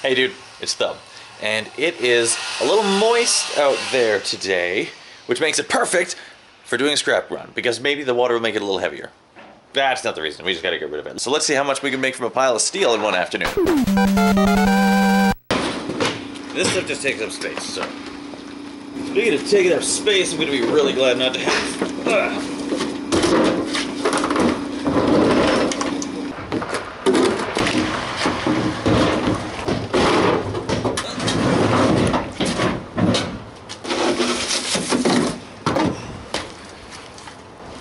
Hey dude, it's Thub, and it is a little moist out there today, which makes it perfect for doing a scrap run, because maybe the water will make it a little heavier. That's not the reason, we just gotta get rid of it. So let's see how much we can make from a pile of steel in one afternoon. This stuff just takes up space, so. Speaking of taking up space, I'm gonna be really glad not to have.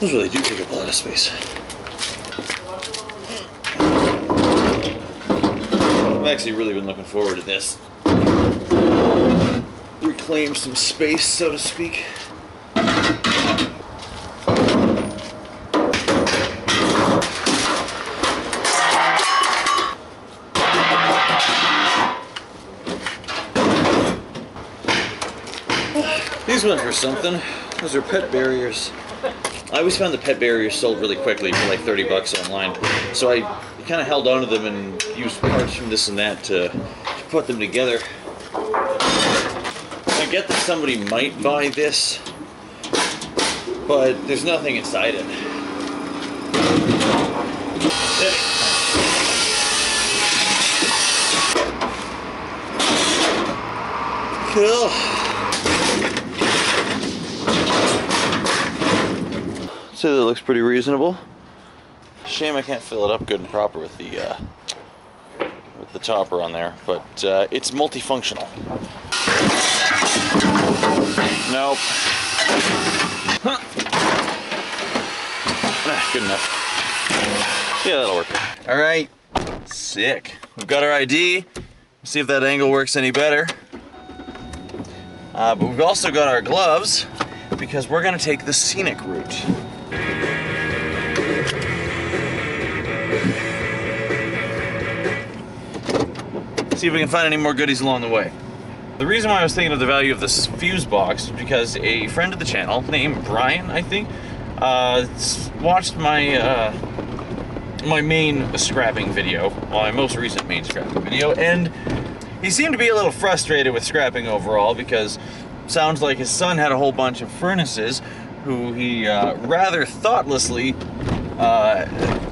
Those really do take up a lot of space. I've actually really been looking forward to this. Reclaim some space, so to speak. These ones were something. Those are pet barriers. I always found the pet barriers sold really quickly for like 30 bucks online. So I kind of held on to them and used parts from this and that to put them together. I get that somebody might buy this, but there's nothing inside it. Cool. So that looks pretty reasonable. Shame I can't fill it up good and proper with the topper on there, but it's multifunctional. Nope. Huh. Good enough. Yeah, that'll work. All right, sick. We've got our ID. Let's see if that angle works any better. But we've also got our gloves because we're gonna take the scenic route. See if we can find any more goodies along the way. The reason why I was thinking of the value of this fuse box is because a friend of the channel named Brian, I think, watched my my main scrapping video, well, my most recent main scrapping video, and he seemed to be a little frustrated with scrapping overall because sounds like his son had a whole bunch of furnaces who he rather thoughtlessly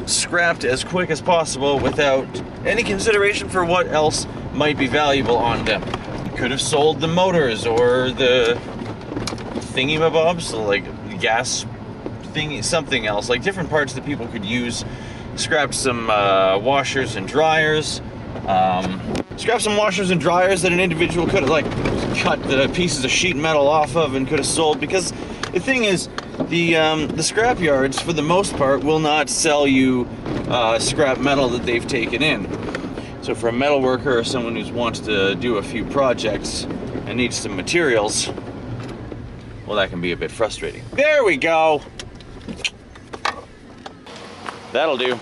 scrapped as quick as possible without any consideration for what else might be valuable on them. Could have sold the motors or the thingy-mabobs, so like gas thingy, something else, like different parts that people could use. Scrapped some washers and dryers. Scrapped some washers and dryers that an individual could have like cut the pieces of sheet metal off of and could have sold, because the thing is, the scrap yards, for the most part, will not sell you scrap metal that they've taken in. So for a metal worker or someone who wants to do a few projects and needs some materials, well, that can be a bit frustrating. There we go! That'll do.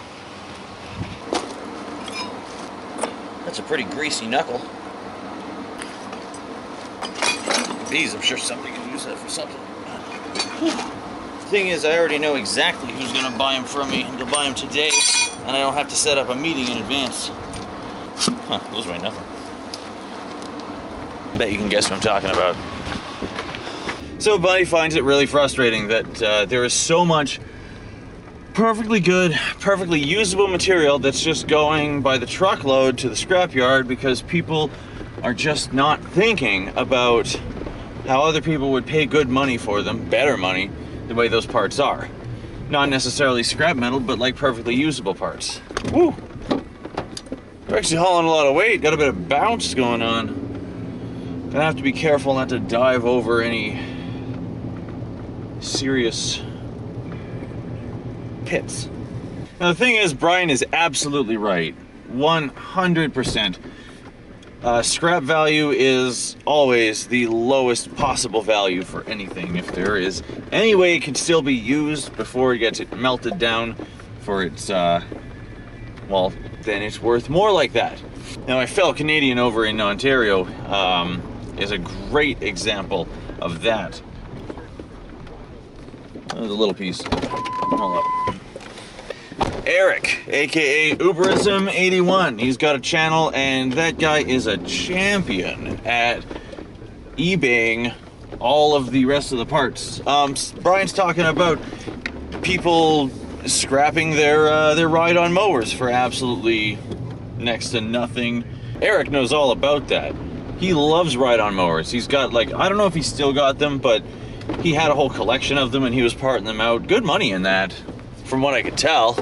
That's a pretty greasy knuckle. These, I'm sure somebody can use that for something. Thing is, I already know exactly who's gonna buy them from me. They'll buy them today, and I don't have to set up a meeting in advance. Huh, those weigh nothing. Bet you can guess what I'm talking about. So Buddy finds it really frustrating that there is so much perfectly good, perfectly usable material that's just going by the truckload to the scrapyard because people are just not thinking about how other people would pay good money for them, better money, the way those parts are. Not necessarily scrap metal, but like perfectly usable parts. Woo! We're actually hauling a lot of weight, got a bit of bounce going on. Gonna have to be careful not to dive over any serious pits. Now the thing is, Brian is absolutely right. 100%. Scrap value is always the lowest possible value for anything. If there is any way it can still be used before it gets melted down for its, well, then it's worth more like that. Now my fellow Canadian over in Ontario is a great example of that. There's a little piece. Hold up. Eric, aka Uberism81. He's got a channel, and that guy is a champion at eBaying all of the rest of the parts. Brian's talking about people scrapping their ride-on mowers for absolutely next to nothing. Eric knows all about that. He loves ride-on mowers. He's got, like, I don't know if he's still got them, but he had a whole collection of them and he was parting them out. Good money in that, from what I could tell.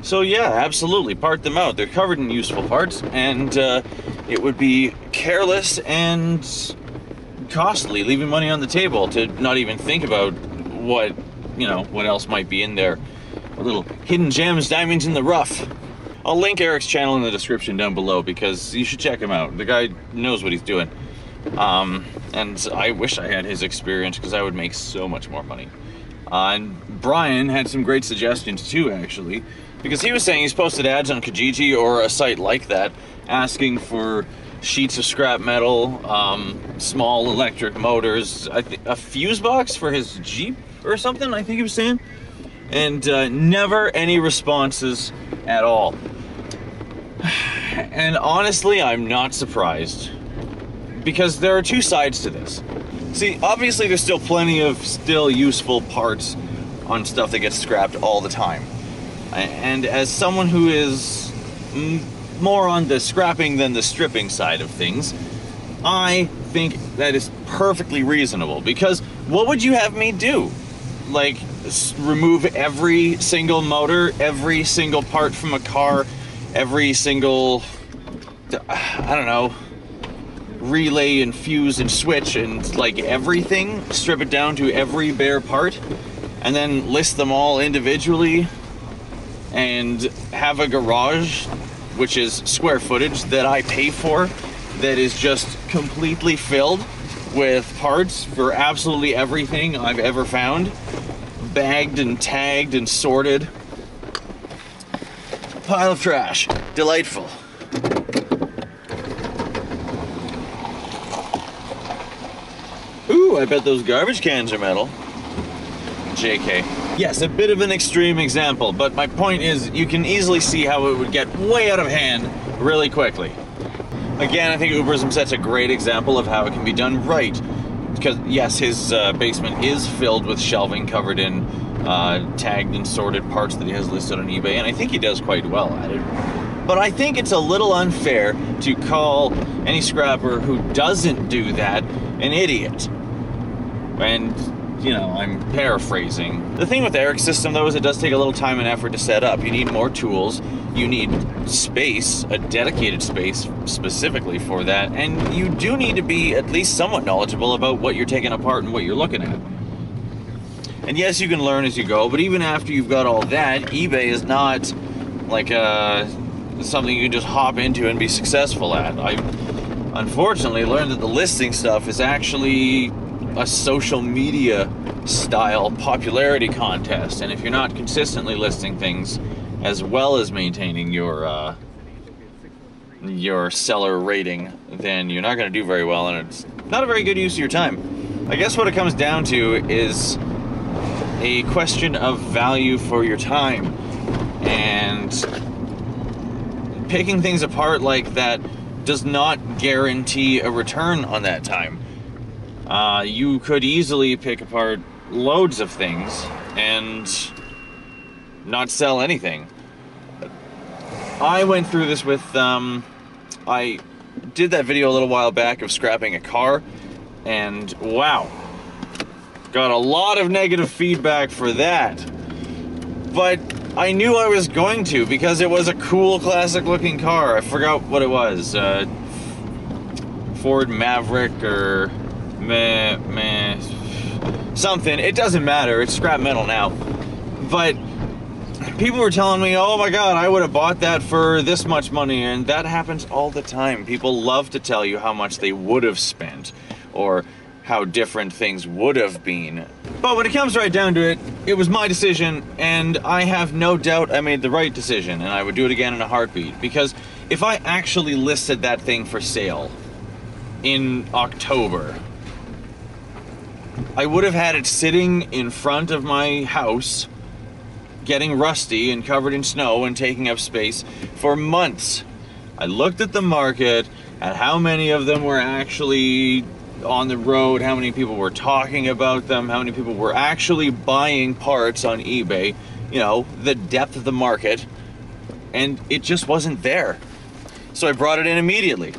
So yeah, absolutely, part them out. They're covered in useful parts, and it would be careless and costly leaving money on the table to not even think about what, you know, what else might be in there. Little hidden gems, diamonds in the rough. I'll link Eric's channel in the description down below because you should check him out. The guy knows what he's doing. And I wish I had his experience because I would make so much more money. And Brian had some great suggestions too, actually, because he was saying he's posted ads on Kijiji or a site like that asking for sheets of scrap metal, small electric motors, a fuse box for his Jeep or something, I think he was saying. And never any responses at all. And honestly, I'm not surprised, because there are two sides to this. See, obviously there's still plenty of still useful parts on stuff that gets scrapped all the time. And as someone who is more on the scrapping than the stripping side of things, I think that is perfectly reasonable, because what would you have me do? Like, remove every single motor, every single part from a car, every single, I don't know, relay and fuse and switch and like everything, strip it down to every bare part, and then list them all individually and have a garage, which is square footage that I pay for, that is just completely filled with parts for absolutely everything I've ever found, bagged and tagged and sorted. Pile of trash. Delightful. Ooh, I bet those garbage cans are metal. JK. Yes, a bit of an extreme example, but my point is you can easily see how it would get way out of hand really quickly. Again, I think Uberism sets a great example of how it can be done right. Because, yes, his basement is filled with shelving covered in tagged and sorted parts that he has listed on eBay, and I think he does quite well at it. But I think it's a little unfair to call any scrapper who doesn't do that an idiot. And, you know, I'm paraphrasing. The thing with Eric's system, though, is it does take a little time and effort to set up. You need more tools, you need space, a dedicated space specifically for that, and you do need to be at least somewhat knowledgeable about what you're taking apart and what you're looking at. And yes, you can learn as you go, but even after you've got all that, eBay is not like something you can just hop into and be successful at. I unfortunately learned that the listing stuff is actually a social media style popularity contest, and if you're not consistently listing things as well as maintaining your seller rating, then you're not going to do very well, and it's not a very good use of your time. I guess what it comes down to is a question of value for your time, and picking things apart like that does not guarantee a return on that time. You could easily pick apart loads of things and not sell anything. I went through this with, I did that video a little while back of scrapping a car, and wow, got a lot of negative feedback for that. But I knew I was going to, because it was a cool classic looking car. I forgot what it was, Ford Maverick or something. It doesn't matter, it's scrap metal now. But people were telling me, oh my god, I would have bought that for this much money, and that happens all the time. People love to tell you how much they would have spent, or how different things would have been. But when it comes right down to it, it was my decision, and I have no doubt I made the right decision, and I would do it again in a heartbeat. Because if I actually listed that thing for sale in October, I would have had it sitting in front of my house getting rusty and covered in snow and taking up space for months. I looked at the market, at how many of them were actually on the road, how many people were talking about them, how many people were actually buying parts on eBay, you know, the depth of the market, and it just wasn't there. So I brought it in immediately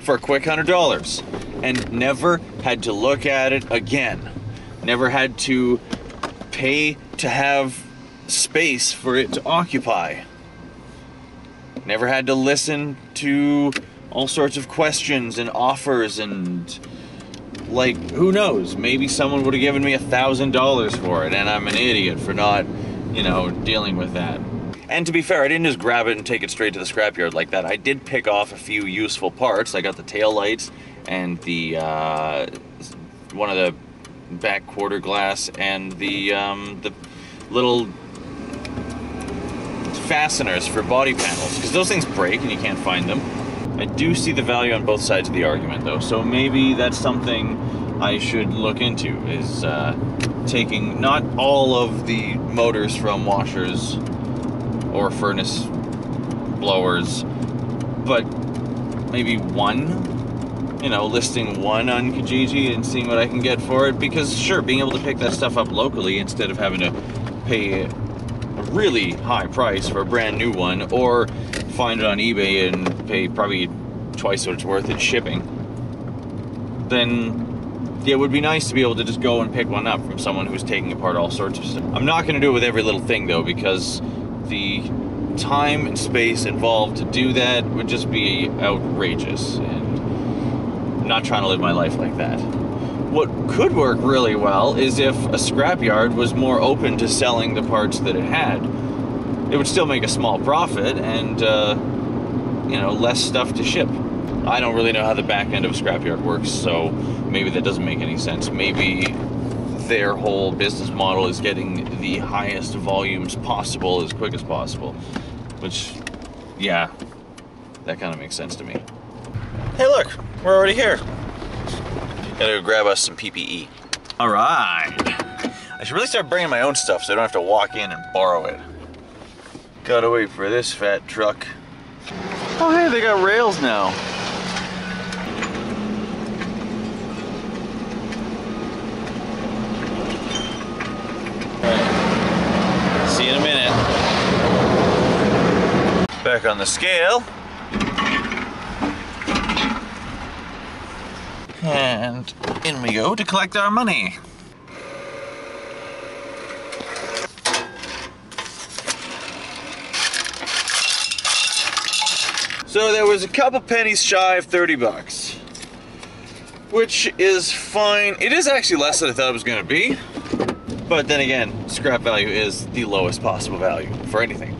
for a quick $100 and never had to look at it again. Never had to pay to have space for it to occupy. Never had to listen to all sorts of questions and offers and, like, who knows, maybe someone would have given me $1,000 for it and I'm an idiot for not, you know, dealing with that. And to be fair, I didn't just grab it and take it straight to the scrapyard like that. I did pick off a few useful parts. I got the tail lights and the one of the back quarter glass and the little fasteners for body panels, because those things break and you can't find them. I do see the value on both sides of the argument though, so maybe that's something I should look into, is taking not all of the motors from washers or furnace blowers, but maybe one, you know, listing one on Kijiji and seeing what I can get for it. Because sure, being able to pick that stuff up locally instead of having to pay a really high price for a brand new one, or find it on eBay and pay probably twice what it's worth in shipping, then yeah, it would be nice to be able to just go and pick one up from someone who's taking apart all sorts of stuff. I'm not going to do it with every little thing though, because the time and space involved to do that would just be outrageous, and I'm not trying to live my life like that. What could work really well is if a scrapyard was more open to selling the parts that it had. It would still make a small profit and, you know, less stuff to ship. I don't really know how the back end of a scrapyard works, so maybe that doesn't make any sense. Maybe their whole business model is getting the highest volumes possible as quick as possible, which, yeah, that kind of makes sense to me. Hey look, we're already here. Gotta go grab us some PPE. All right. I should really start bringing my own stuff so I don't have to walk in and borrow it. Gotta wait for this fat truck. Oh hey, they got rails now. Alright, see you in a minute. Back on the scale. And in we go to collect our money. So there was a couple pennies shy of 30 bucks, which is fine. It is actually less than I thought it was gonna be, but then again, scrap value is the lowest possible value for anything.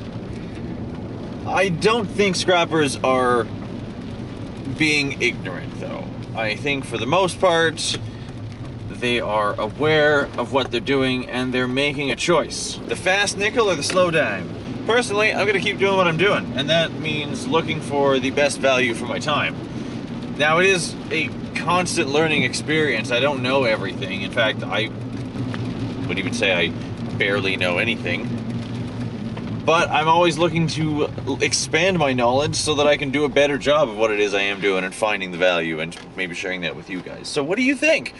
I don't think scrappers are being ignorant though. I think for the most part, they are aware of what they're doing and they're making a choice. The fast nickel or the slow dime? Personally, I'm gonna keep doing what I'm doing, and that means looking for the best value for my time. Now, it is a constant learning experience. I don't know everything. In fact, I would even say I barely know anything. But I'm always looking to expand my knowledge so that I can do a better job of what it is I am doing and finding the value and maybe sharing that with you guys. So what do you think?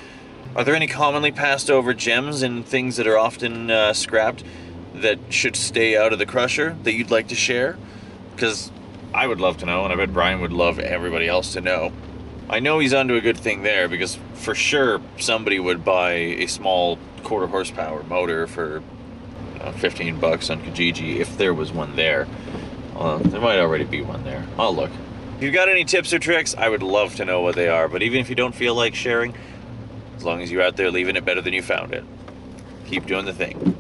Are there any commonly passed over gems and things that are often scrapped that should stay out of the crusher that you'd like to share? Because I would love to know, and I bet Brian would love everybody else to know. I know he's onto a good thing there, because for sure somebody would buy a small quarter horsepower motor for 15 bucks on Kijiji if there was one there. There might already be one there. I'll look. If you've got any tips or tricks, I would love to know what they are. But even if you don't feel like sharing, as long as you're out there leaving it better than you found it, keep doing the thing.